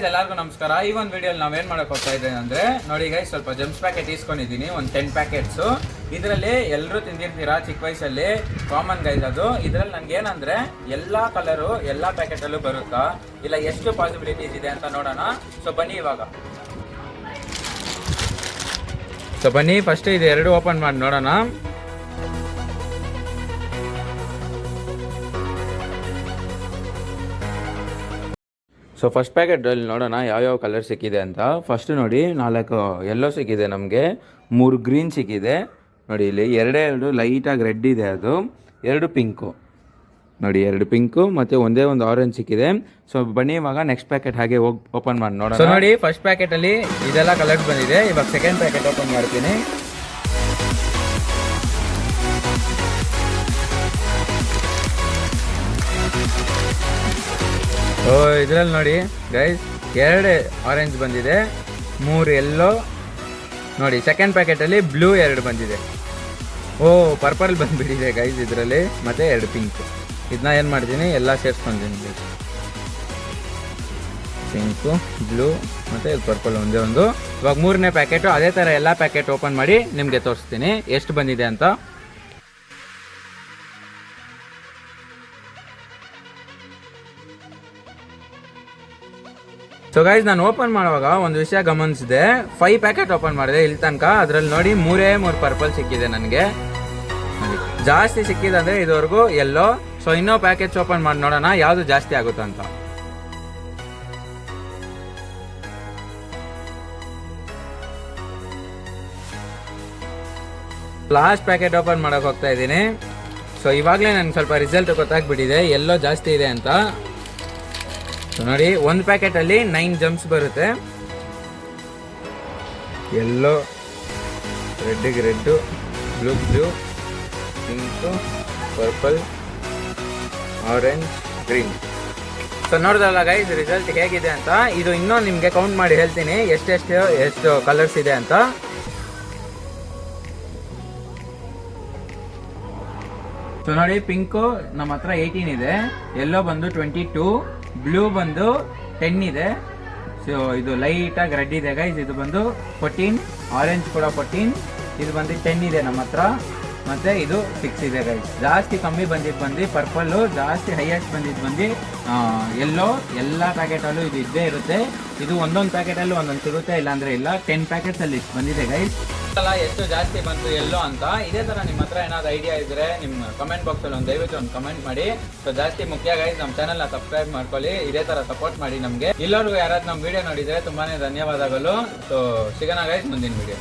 Guys ಎಲ್ಲರಿಗೂ ನಮಸ್ಕಾರ. ಈ ಒಂದು ವಿಡಿಯೋಲಿ ನಾವೇನ್ ಮಾಡಕ್ ಹೋಗ್ತಾ ಇದ್ದೇನೆ ಅಂದ್ರೆ ನೋಡಿ ಗೈಸ್, ಸ್ವಲ್ಪ ಜಮ್ಸ್ ಪ್ಯಾಕೆಟ್ ಇಸ್ಕೊಂಡಿದ್ದೀನಿ, ಒಂದು 10 ಪ್ಯಾಕೆಟ್ಸ್. ಇದರಲ್ಲಿ ಎಲ್ಲರೂ ತಿಂದಿರ್ತೀರಾ ಚಿಕ್ಕ ವಯಸ್ಸಲ್ಲಿ, ಕಾಮನ್ ಗೈಸ್ ಅದು. ಇದರಲ್ಲಿ ನನ್ಗೆ ಏನಂದ್ರೆ ಎಲ್ಲಾ ಕಲರು ಎಲ್ಲಾ ಪ್ಯಾಕೆಟ್ ಅಲ್ಲೂ ಬರುತ್ತಾ ಇಲ್ಲ ಎಷ್ಟು ಪಾಸಿಬಿಲಿಟೀಸ್ ಇದೆ ಅಂತ ನೋಡೋಣ. ಸೊ ಬನ್ನಿ ಇವಾಗ. ಸೊ ಬನ್ನಿ ಫಸ್ಟ್ ಇದು ಎರಡು ಓಪನ್ ಮಾಡಿ ನೋಡೋಣ. ಸೊ ಫಸ್ಟ್ ಪ್ಯಾಕೆಟಲ್ಲಿ ನೋಡೋಣ ಯಾವ್ಯಾವ ಕಲರ್ ಸಿಕ್ಕಿದೆ ಅಂತ. ಫಸ್ಟ್ ನೋಡಿ 4 ಯೆಲ್ಲೋ ಸಿಕ್ಕಿದೆ ನಮಗೆ, 3 ಗ್ರೀನ್ ಸಿಕ್ಕಿದೆ ನೋಡಿ. ಇಲ್ಲಿ ಎರಡು ಲೈಟಾಗಿ ರೆಡ್ ಇದೆ, ಅದು 2 ಪಿಂಕು ನೋಡಿ, 2 ಪಿಂಕು ಮತ್ತು ಒಂದೇ ಒಂದು ಆರೆಂಜ್ ಸಿಕ್ಕಿದೆ. ಸೊ ಬನ್ನಿ ಇವಾಗ ನೆಕ್ಸ್ಟ್ ಪ್ಯಾಕೆಟ್ ಹಾಗೆ ಹೋಗಿ ಓಪನ್ ಮಾಡಿ ನೋಡೋಣ. ಸೊ ನೋಡಿ ಫಸ್ಟ್ ಪ್ಯಾಕೆಟಲ್ಲಿ ಇದೆಲ್ಲ ಕಲರ್ಸ್ ಬಂದಿದೆ. ಇವಾಗ ಸೆಕೆಂಡ್ ಪ್ಯಾಕೆಟ್ ಓಪನ್ ಮಾಡ್ತೀನಿ. ಓ ಇದರಲ್ಲಿ ನೋಡಿ ಗೈಸ್ 2 ಆರೆಂಜ್ ಬಂದಿದೆ, 3 ಯೆಲ್ಲೋ ನೋಡಿ. ಸೆಕೆಂಡ್ ಪ್ಯಾಕೆಟಲ್ಲಿ ಬ್ಲೂ 2 ಬಂದಿದೆ. ಓ ಪರ್ಪಲ್ ಬಂದುಬಿಟ್ಟಿದೆ ಗೈಸ್ ಇದರಲ್ಲಿ, ಮತ್ತು 2 ಪಿಂಕ್. ಇದನ್ನ ಏನು ಮಾಡ್ತೀನಿ, ಎಲ್ಲ ಸೇರಿಸ್ಕೊಂತೀನಿ ಗೈಸ್. ಪಿಂಕು, ಬ್ಲೂ ಮತ್ತು ಪರ್ಪಲ್ ಒಂದೇ ಒಂದು. ಇವಾಗ 3ನೇ ಪ್ಯಾಕೆಟು ಅದೇ ಥರ ಎಲ್ಲ ಪ್ಯಾಕೆಟ್ ಓಪನ್ ಮಾಡಿ ನಿಮಗೆ ತೋರಿಸ್ತೀನಿ ಎಷ್ಟು ಬಂದಿದೆ ಅಂತ. ಸೊ ಗೈಸ್ ನಾನು ಓಪನ್ ಮಾಡುವಾಗ ಒಂದು ವಿಷಯ ಗಮನಿಸಿದೆ, 5 ಪ್ಯಾಕೆಟ್ ಓಪನ್ ಮಾಡಿದೆ ಇಲ್ಲಿ ತನಕ. ಅದರಲ್ಲಿ ನೋಡಿ 3 ಪರ್ಪಲ್ ಸಿಕ್ಕಿದೆ ನನಗೆ. ಜಾಸ್ತಿ ಸಿಕ್ಕಿದೆ ಅಂದರೆ ಇದುವರೆಗೂ ಎಲ್ಲೋ. ಸೊ ಇನ್ನೂ ಪ್ಯಾಕೆಟ್ಸ್ ಓಪನ್ ಮಾಡಿ ನೋಡೋಣ ಯಾವುದು ಜಾಸ್ತಿ ಆಗುತ್ತೆ ಅಂತ. ಲಾಸ್ಟ್ ಪ್ಯಾಕೆಟ್ ಓಪನ್ ಮಾಡೋಕೆ ಹೋಗ್ತಾ ಇದ್ದೀನಿ. ಸೊ ಇವಾಗಲೇ ನನಗೆ ಸ್ವಲ್ಪ ರಿಸಲ್ಟ್ ಗೊತ್ತಾಗ್ಬಿಟ್ಟಿದೆ ಎಲ್ಲೋ ಜಾಸ್ತಿ ಇದೆ ಅಂತ. ನೋಡಿ ಒಂದು ಪ್ಯಾಕೆಟಲ್ಲಿ 9 ಜಂಪ್ಸ್ ಬರುತ್ತೆ. ಯೆಲ್ಲೋ, ರೆಡ್ಡಿಗೆ red, blue, pink, purple, orange, green. So ನೋಡಿದ್ರಲ್ಲ ಗೈಸ್ ರಿಸಲ್ಟ್ ಹೇಗಿದೆ ಅಂತ. ಇದು ಇನ್ನೂ ನಿಮಗೆ ಕೌಂಟ್ ಮಾಡಿ ಹೇಳ್ತೀನಿ ಎಷ್ಟು ಕಲರ್ಸ್ ಇದೆ ಅಂತ. ಸೊ ನೋಡಿ ಪಿಂಕು ನಮ್ಮ ಹತ್ರ 18 ಇದೆ, ಯೆಲ್ಲೋ ಬಂದು 22, ಬ್ಲೂ ಬಂದು 10 ಇದೆ. ಸೊ ಇದು ಲೈಟಾಗಿ ರೆಡ್ ಇದೆ ಗೈಸ್, ಇದು ಬಂದು 14, ಆರೆಂಜ್ ಕೂಡ 14, ಇದು ಬಂದು 10 ಇದೆ ನಮ್ಮ ಹತ್ರ, ಮತ್ತು ಇದು 6 ಇದೆ ಗೈಸ್. ಜಾಸ್ತಿ ಕಮ್ಮಿ ಬಂದು ಪರ್ಪಲ್ಲು, ಜಾಸ್ತಿ ಹೈಯೆಸ್ಟ್ ಬಂದು ಯೆಲ್ಲೋ. ಎಲ್ಲ ಪ್ಯಾಕೆಟಲ್ಲೂ ಇದು ಇದ್ದೇ ಇರುತ್ತೆ. ಇದು ಒಂದೊಂದು ಪ್ಯಾಕೆಟಲ್ಲೂ ಒಂದೊಂದು ಸಿಗುತ್ತೆ, ಇಲ್ಲಾಂದರೆ ಇಲ್ಲ. 10 ಪ್ಯಾಕೆಟ್ಸಲ್ಲಿ ಬಂದಿದೆ ಗೈಸ್. ಎಷ್ಟು ಜಾಸ್ತಿ ಬಂತು ಎಲ್ಲೋ ಅಂತ. ಇದೇ ತರ ನಿಮ್ಮ ಹತ್ರ ಏನಾದ್ರು ಐಡಿಯಾ ಇದ್ರೆ ನಿಮ್ಮ ಕಮೆಂಟ್ ಬಾಕ್ಸ್ ಅಲ್ಲಿ ದಯವಿಟ್ಟು ಒಂದು ಕಮೆಂಟ್ ಮಾಡಿ. ಸೊ ಜಾಸ್ತಿ ಮುಖ್ಯ ಗೈಸ್ ನಮ್ಮ ಚಾನೆಲ್ ನ ಸಬ್ಸ್ಕ್ರೈಬ್ ಮಾಡ್ಕೊಳ್ಳಿ, ಇದೇ ತರ ಸಪೋರ್ಟ್ ಮಾಡಿ ನಮಗೆ. ಎಲ್ಲರಿಗೂ ಯಾರಾದ್ರೂ ನಮ್ಮ ವಿಡಿಯೋ ನೋಡಿದ್ರೆ ತುಂಬಾನೇ ಧನ್ಯವಾದಗಳು. ಸೊ ಸಿಗೋಣ ಗೈಸ್ ಮುಂದಿನ ವಿಡಿಯೋ.